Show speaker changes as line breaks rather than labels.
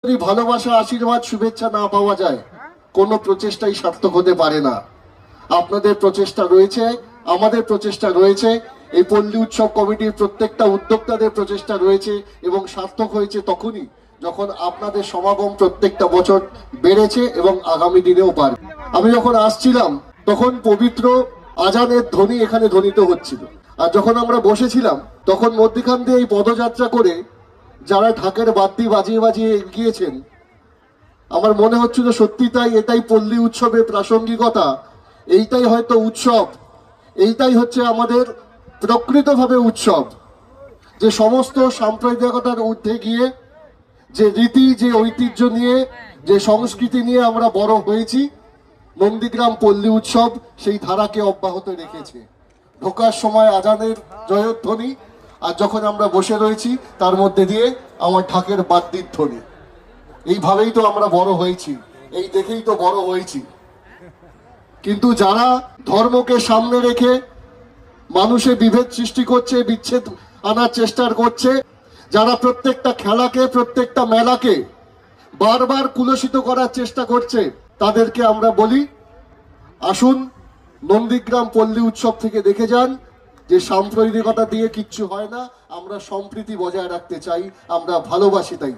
যদি ভালোবাসা, আশীর্বাদ, শুভেচ্ছা না পাওয়া যায়, কোনো প্রচেষ্টাই সার্থক হতে পারে না। আপনাদের প্রচেষ্টা রয়েছে, আমাদের প্রচেষ্টা রয়েছে, এই পল্লী উৎসব কমিটির প্রত্যেকটা উদ্যোক্তাদের প্রচেষ্টা রয়েছে এবং সার্থক হয়েছে তখনই যখন আপনাদের সমাগম প্রত্যেকটা বছর বেড়েছে এবং আগামী দিনেও পারবে। আমি যখন আসছিলাম তখন পবিত্র আজানের ধ্বনি এখানে ধ্বনিত হচ্ছিল, আর যখন আমরা বসেছিলাম তখন মধ্যখান দিয়ে এই পদযাত্রা করে যারা ঢাকের বাদ্যি বাজিয়ে বাজিয়ে এগিয়েছেন, আমার মনে হচ্ছিল সত্যি তাই, এটাই পল্লী উৎসবের প্রাসঙ্গিকতা, এইটাই হয়তো উৎসব, এইটাই হচ্ছে আমাদের প্রকৃতভাবে উৎসব, যে সমস্ত সাম্প্রদায়িকতার ঊর্ধ্বে গিয়ে যে রীতি, যে ঐতিহ্য নিয়ে, যে সংস্কৃতি নিয়ে আমরা বড় হয়েছি, নন্দীগ্রাম পল্লী উৎসব সেই ধারাকে অব্যাহত রেখেছে। ঢোকার সময় আজানের জয়ধ্বনি, আর যখন আমরা বসে রয়েছি তার মধ্যে দিয়ে আমার ঢাকের বাদ্যির ধ্বনি। এইভাবেই তো আমরা বড় হয়েছি, এই দেখেই তো বড় হয়েছি। কিন্তু যারা ধর্মকে সামনে রেখে মানুষে বিভেদ সৃষ্টি করছে, বিচ্ছেদ আনার চেষ্টা করছে, যারা প্রত্যেকটা খেলাকে, প্রত্যেকটা মেলাকে বারবার কুলসিত করার চেষ্টা করছে, তাদেরকে আমরা বলি আসুন নন্দীগ্রাম পল্লী উৎসব থেকে দেখে যান যে সাম্প্রদায়িকতা দিয়ে কিচ্ছু হয় না। আমরা সম্প্রীতি বজায় রাখতে চাই, আমরা ভালোবাসি তাই।